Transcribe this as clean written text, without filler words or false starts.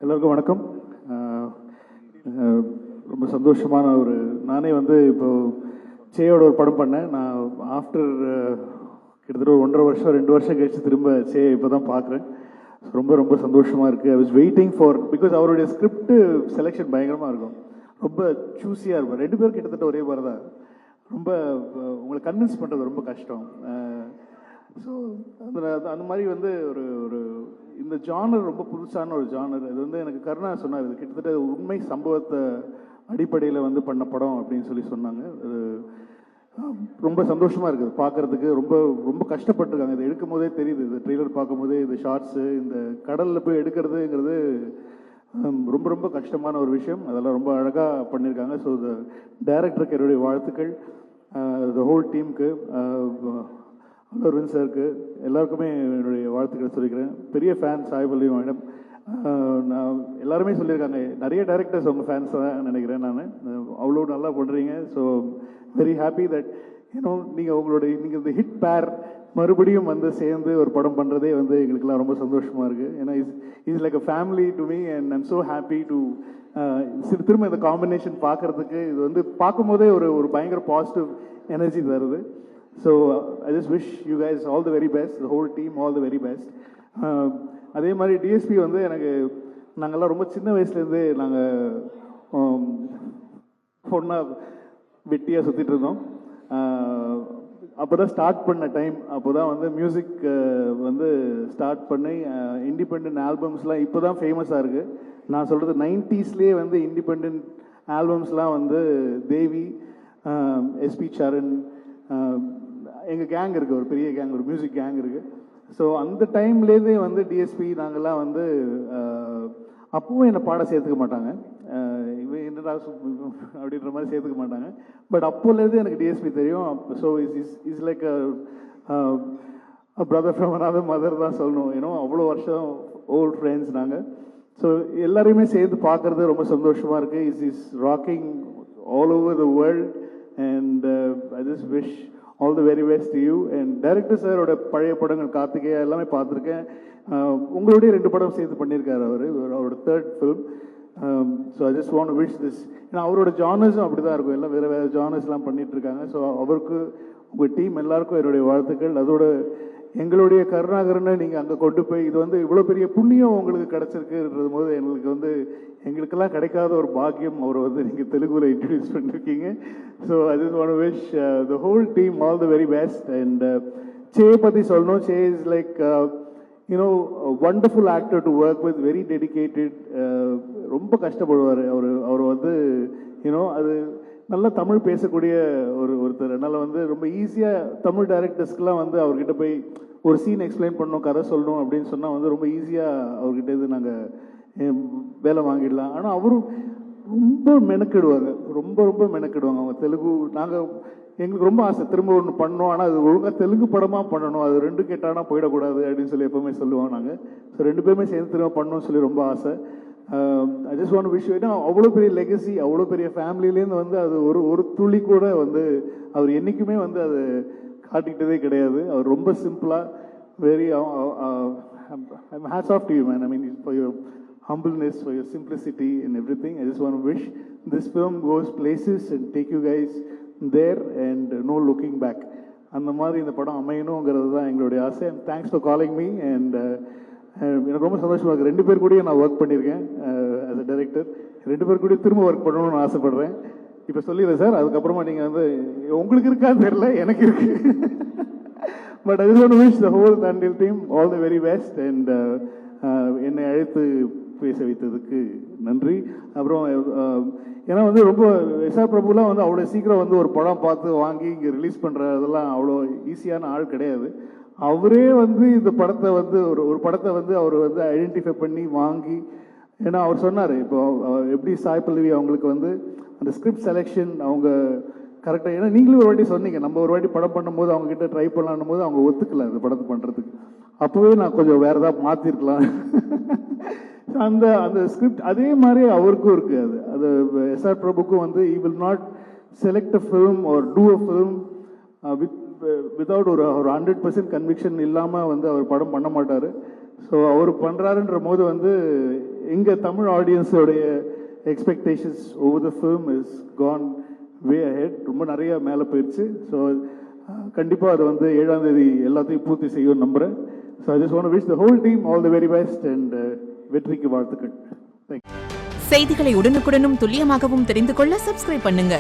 எல்லாருக்கும் வணக்கம். ரொம்ப சந்தோஷமான நானே இப்போ சேயோட ஒரு படம் பண்ணேன். நான் ஆஃப்டர் கிட்டத்தட்ட ஒரு 1.5 வருஷம் 2 வருஷம் கழிச்சு திரும்ப சேயை இப்போ தான் பார்க்குறேன். ரொம்ப ரொம்ப சந்தோஷமாக இருக்குது. I was waiting for, because அவருடைய ஸ்கிரிப்ட் செலெக்ஷன் பயங்கரமாக இருக்கும், ரொம்ப சூஸியாக இருக்கும். 2 பேர் கிட்டத்தட்ட ஒரே மாதிரி தான். ரொம்ப உங்களை கன்வின்ஸ் பண்ணுறது ரொம்ப கஷ்டம். ஸோ அந்த மாதிரி ஒரு இந்த ஜானர் ரொம்ப புதுசான ஒரு ஜானர். இது எனக்கு கருணா சொன்னார், இது கிட்டத்தட்ட உண்மை சம்பவத்தை அடிப்படையில் பண்ண படம் அப்படின்னு சொன்னாங்க. அது ரொம்ப சந்தோஷமாக இருக்குது பார்க்குறதுக்கு. ரொம்ப ரொம்ப கஷ்டப்பட்டுருக்காங்க. இதை எடுக்கும் போதே தெரியுது, இந்த ட்ரெய்லர் பார்க்கும் போதே இந்த ஷார்ட்ஸு, இந்த கடலில் போய் எடுக்கிறதுங்கிறது ரொம்ப ரொம்ப கஷ்டமான ஒரு விஷயம். அதெல்லாம் ரொம்ப அழகாக பண்ணியிருக்காங்க. ஸோ த டைரக்டருக்கு என்னுடைய வாழ்த்துக்கள், த ஹோல் டீமுக்கு, அரவிந்த் சாருக்கு, எல்லாருக்குமே என்னுடைய வாழ்த்துக்களை சொல்லிக்கிறேன். பெரிய ஃபேன் சாய்வல்லி மேடம். நான் எல்லாருமே சொல்லியிருக்காங்க, நிறைய டைரக்டர்ஸ் உங்கள் ஃபேன்ஸ் தான் நினைக்கிறேன் நான். அவ்வளோ நல்லா பண்ணுறீங்க. ஸோ வெரி ஹாப்பி தட் நீங்கள் இந்த ஹிட் பேர் மறுபடியும் சேர்ந்து ஒரு படம் பண்ணுறதே எங்களுக்கெல்லாம் ரொம்ப சந்தோஷமாக இருக்குது. ஏன்னா is like a family to me and I'm so happy to திரும்ப இந்த காம்பினேஷன் பார்க்குறதுக்கு. இது பார்க்கும்போதே ஒரு பயங்கர பாசிட்டிவ் எனர்ஜி தருது. So I just wish you guys all the very best, the whole team all the very best. அதே மாதிரி டிஎஸ்பி எனக்கு நாங்கள்லாம் ரொம்ப சின்ன வயசுலேருந்தே நாங்கள் ஒன்றா வெட்டியாக சுற்றிட்டு இருந்தோம். அப்போ தான் ஸ்டார்ட் பண்ண டைம். அப்போ தான் மியூசிக் ஸ்டார்ட் பண்ணி இண்டிபெண்ட் ஆல்பம்ஸ்லாம் இப்போ தான் ஃபேமஸாக இருக்குது. நான் சொல்கிறது 90ஸ்லேயே இண்டிபெண்ட் ஆல்பம்ஸ்லாம் தேவி, எஸ்பி சரண், எங்கள் கேங் இருக்குது, ஒரு பெரிய கேங், ஒரு மியூசிக் கேங் இருக்குது. ஸோ அந்த டைம்லேருந்தே டிஎஸ்பி நாங்கள்லாம் அப்பவும் என்னை பாட சேர்த்துக்க மாட்டாங்க, இவன் என்னடா அப்படின்ற மாதிரி சேர்த்துக்க மாட்டாங்க. பட் அப்போலேருந்து எனக்கு டிஎஸ்பி தெரியும். So is like brother from another mother தான் சொல்லணும். ஏன்னோ அவ்வளோ வருஷம் ஓல்ட் ஃப்ரெண்ட்ஸ் நாங்கள். ஸோ எல்லாரையுமே சேர்ந்து பார்க்குறது ரொம்ப சந்தோஷமாக இருக்குது. Is rocking all over the world and I just wish all the very best to you. And director சாரோட பழைய படங்கள் கார்த்திகேயா எல்லாமே பார்த்துருக்கேன். உங்களுடைய 2 படம் சேர்த்து பண்ணியிருக்காரு அவரோட 3rd film. So I just want to wish this. ஏன்னா அவரோட ஜானர்ஸும் அப்படி தான் இருக்கும், எல்லாம் வேறு வேறு ஜானர்ஸ்லாம் பண்ணிகிட்ருக்காங்க. ஸோ அவருக்கு, உங்கள் டீம் எல்லாருக்கும் என்னுடைய வாழ்த்துக்கள். அதோட எங்களுடைய கருணாகரனை நீங்கள் அங்கே கொண்டு போய் இது இவ்வளோ பெரிய புண்ணியம் உங்களுக்கு கிடச்சிருக்குன்றது போது எங்களுக்கு எங்களுக்கெல்லாம் கிடைக்காத ஒரு பாக்கியம் அவர் நீங்கள் தெலுங்குல இன்ட்ரடியூஸ் பண்ணிருக்கீங்க. So I just want to wish the whole team all the very best. And say பற்றி சொல்லணும். Say is like wonderful actor to work with, very dedicated. ரொம்ப கஷ்டப்படுவார் அவர் அது நல்லா தமிழ் பேசக்கூடிய ஒருத்தர். அதனால் ரொம்ப ஈஸியாக தமிழ் டைரக்டர்ஸ்க்கெலாம் அவர்கிட்ட போய் ஒரு சீன் எக்ஸ்பிளைன் பண்ணணும், கதை சொல்லணும் அப்படின்னு சொன்னால் ரொம்ப ஈஸியாக அவர்கிட்ட நாங்கள் வேலை வாங்கிடலாம். ஆனால் அவரும் ரொம்ப மெனக்கிடுவாங்க, ரொம்ப ரொம்ப மெனக்கிடுவாங்க. அவங்க தெலுங்கு, எங்களுக்கு ரொம்ப ஆசை திரும்ப ஒன்று பண்ணோம், ஆனால் அது ஒழுங்காக தெலுங்கு படமாக பண்ணணும், அது 2 கெட்டானா போயிடக்கூடாது அப்படின்னு எப்போவுமே சொல்லுவோம் நாங்கள். ஸோ 2 பேருமே சேர்ந்து திரும்ப பண்ணணும்னு சொல்லி ரொம்ப ஆசை. ஐ ஜஸ்ட் வாண்ட் டு விஷ். ஏன்னா அவ்வளோ பெரிய லெகசி, அவ்வளோ பெரிய ஃபேமிலியிலேருந்து அது ஒரு துளி கூட அவர் என்றைக்குமே அது காட்டிக்கிட்டதே கிடையாது. அவர் ரொம்ப சிம்பிளாக, very hats off to you man. I mean for your humbleness, for your simplicity and everything. I just want to wish this film goes places and take you guys there and no looking back. அந்த மாதிரி இந்த படம் அமையணுங்கிறது தான் எங்களுடைய ஆசை. Thanks for calling me. And எனக்கு ரொம்ப சந்தோஷமாக இருக்குது. 2 பேர் கூடயும் நான் ஒர்க் பண்ணியிருக்கேன் ஆஸ் அ டைரக்டர். 2 பேர் கூட திரும்ப ஒர்க் பண்ணணும்னு ஆசைப்படுறேன். இப்போ சொல்லிடுறேன் சார், அதுக்கப்புறமா நீங்கள் உங்களுக்கு இருக்கான்னு தெரியல, எனக்கு இருக்கு. But I just want to wish the whole தண்டில் team all the very best. And என்னை அழைத்து பேச வைத்ததுக்கு நன்றி. அப்புறம் ஏன்னா ரொம்ப எஸ்ஆர் பிரபுலாம் அவ்வளோ சீக்கிரம் ஒரு படம் பார்த்து வாங்கி இங்கே ரிலீஸ் பண்ணுறதெல்லாம் அவ்வளோ ஈஸியான ஆள் கிடையாது. அவரே இந்த படத்தை ஒரு படத்தை அவர் ஐடென்டிஃபை பண்ணி வாங்கி, ஏன்னா அவர் சொன்னார் இப்போ எப்படி சாய் பல்லவி அவங்களுக்கு அந்த ஸ்கிரிப்ட் செலெக்ஷன் அவங்க கரெக்டாக, ஏன்னா நீங்களும் ஒரு வாட்டி சொன்னீங்க, நம்ம ஒரு வாட்டி படம் பண்ணும்போது அவங்ககிட்ட ட்ரை பண்ணலான்னும் போது அவங்க ஒத்துக்கல அந்த படத்தை பண்ணுறதுக்கு. அப்போவே நான் கொஞ்சம் வேறு ஏதாவது மாற்றிருக்கலாம். அந்த ஸ்கிரிப்ட் அதே மாதிரி அவருக்கும் இருக்குது. அது SR பிரபுக்கும் he will not select a film or do a film without ஒரு 100% கன்விக்ஷன் இல்லாமல் அவர் படம் பண்ண மாட்டார். ஸோ அவர் பண்ணுறாருன்ற போது எங்கள் தமிழ் ஆடியன்ஸோடைய expectations over the film is gone way ahead. ரொம்ப நிறைய மேலே போயிடுச்சு. ஸோ கண்டிப்பாக அது வந்து 7ஆம் தேதி எல்லாத்தையும் பூர்த்தி செய்யும் நம்புகிறேன். So I just want to wish the whole team all the very best and வெற்றிக்கு வாழ்த்துக்கள். தேங்க்யூ. செய்திகளை உடனுக்குடனும் துல்லியமாகவும் தெரிந்து கொள்ள சப்ஸ்கிரைப் பண்ணுங்க.